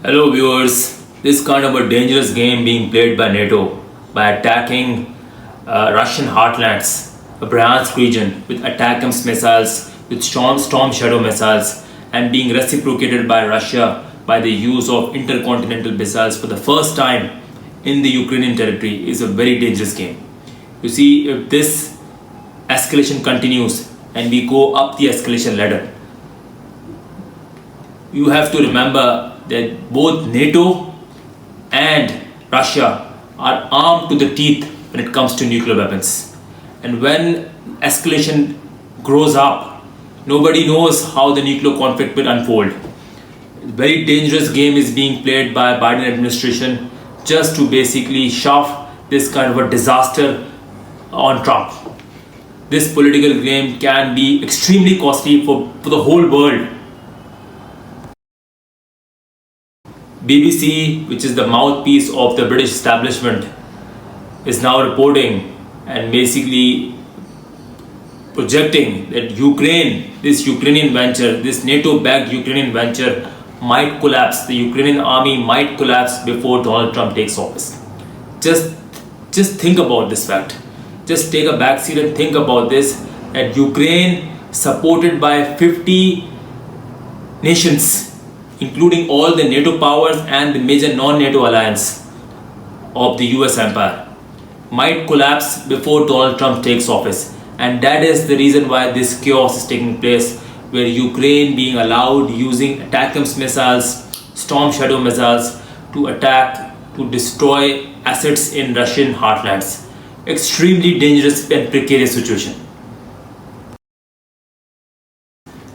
Hello viewers, this kind of a dangerous game being played by NATO by attacking Russian heartlands, a Bryansk region with ATACMS missiles, with Storm Shadow missiles, and being reciprocated by Russia by the use of intercontinental missiles for the first time in the Ukrainian territory is a very dangerous game. You see, if this escalation continues and we go up the escalation ladder, you have to remember that both NATO and Russia are armed to the teeth when it comes to nuclear weapons. And when escalation grows up, nobody knows how the nuclear conflict will unfold. Very dangerous game is being played by Biden administration just to basically shove this kind of a disaster on Trump. This political game can be extremely costly for the whole world. BBC, which is the mouthpiece of the British establishment, is now reporting and basically projecting that this Ukrainian venture, this NATO-backed Ukrainian venture might collapse. The Ukrainian army might collapse before Donald Trump takes office. Just think about this fact. Just take a back seat and think about this, that Ukraine, supported by 50 nations, including all the NATO powers and the major non-NATO alliance of the US empire, might collapse before Donald Trump takes office. And that is the reason why this chaos is taking place, where Ukraine being allowed using ATACMS missiles, Storm Shadow missiles to attack, to destroy assets in Russian heartlands. Extremely dangerous and precarious situation.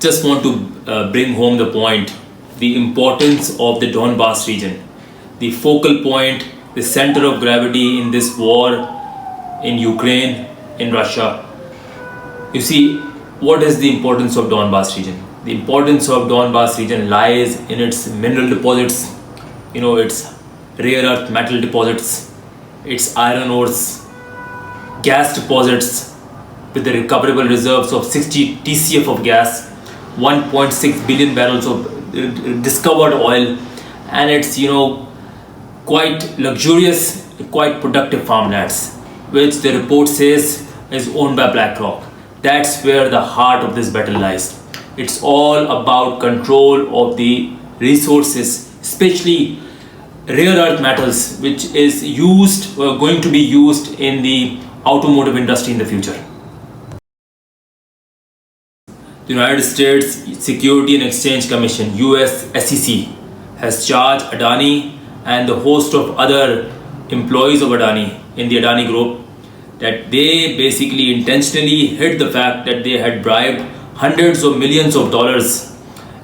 Just want to bring home the point, the importance of the Donbass region, the focal point, the center of gravity in this war in Ukraine, in Russia. You see, what is the importance of Donbass region? The importance of Donbass region lies in its mineral deposits, its rare earth metal deposits, its iron ores, gas deposits with the recoverable reserves of 60 TCF of gas, 1.6 billion barrels of discovered oil, and it's quite luxurious, quite productive farmlands, which the report says is owned by BlackRock. That's where the heart of this battle lies. It's all about control of the resources, especially rare earth metals, which is going to be used in the automotive industry in the future. The United States Security and Exchange Commission, US SEC, has charged Adani and the host of other employees of Adani in the Adani group that they basically intentionally hid the fact that they had bribed hundreds of millions of dollars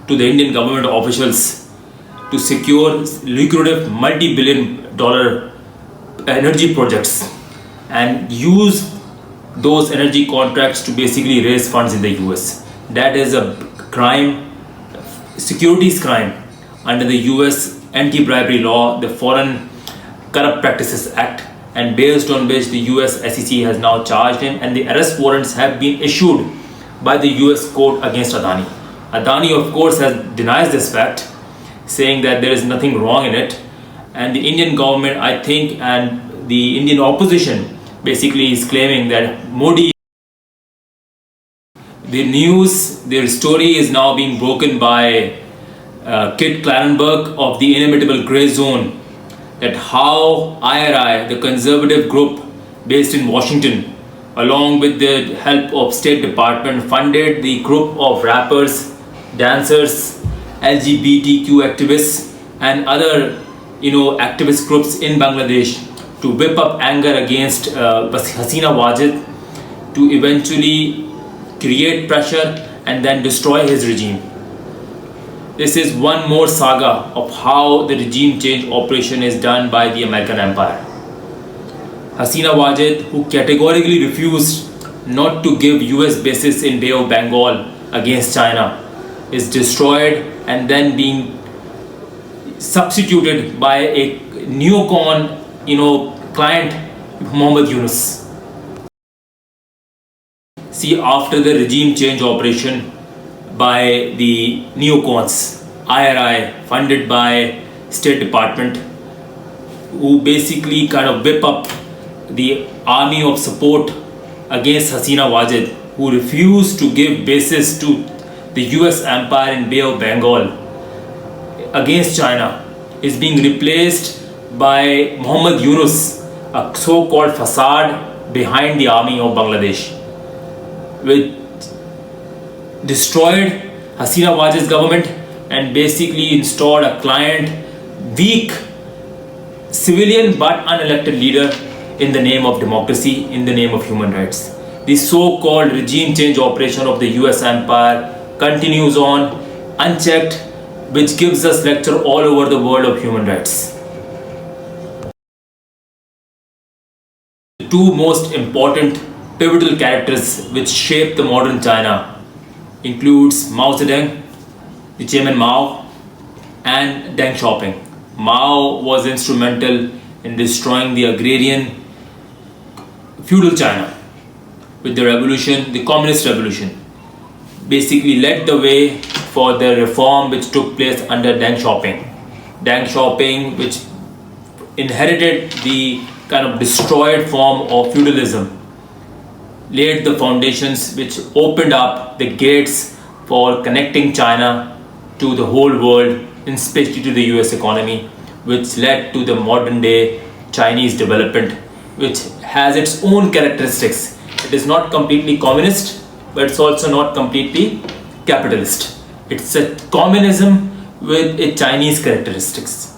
to the Indian government officials to secure lucrative multi-billion dollar energy projects and use those energy contracts to basically raise funds in the US. That is a crime, securities crime under the US anti-bribery law, the Foreign Corrupt Practices Act, and based on which the US SEC has now charged him, and the arrest warrants have been issued by the US court against Adani. Adani, of course, denies this fact, saying that there is nothing wrong in it, and the Indian government, I think, and the Indian opposition basically is claiming that Modi. Their story is now being broken by Kit Klarenberg of the Inimitable Grey Zone, that how IRI, the conservative group based in Washington, along with the help of State Department, funded the group of rappers, dancers, LGBTQ activists, and other activist groups in Bangladesh to whip up anger against Hasina Wajid, to eventually create pressure and then destroy his regime. This is one more saga of how the regime change operation is done by the American empire. Hasina Wajid, who categorically refused not to give US bases in Bay of Bengal against China, is destroyed and then being substituted by a neocon, client, Muhammad Yunus. See, after the regime change operation by the neocons, IRI, funded by State Department, who basically kind of whip up the army of support against Hasina Wajid, who refused to give bases to the US empire in Bay of Bengal against China, is being replaced by Muhammad Yunus, a so-called facade behind the army of Bangladesh, which destroyed Hasina Wajid's government and basically installed a client, weak, civilian but unelected leader in the name of democracy, in the name of human rights. The so-called regime change operation of the US empire continues on unchecked, which gives us lecture all over the world of human rights. The two most important pivotal characters which shaped the modern China includes Mao Zedong, the chairman Mao, and Deng Xiaoping. Mao was instrumental in destroying the agrarian feudal China with the revolution, the communist revolution. Basically led the way for the reform which took place under Deng Xiaoping. Deng Xiaoping, which inherited the kind of destroyed form of feudalism, laid the foundations which opened up the gates for connecting China to the whole world, and especially to the US economy, which led to the modern day Chinese development, which has its own characteristics. It is not completely communist, but it's also not completely capitalist. It's a communism with its Chinese characteristics.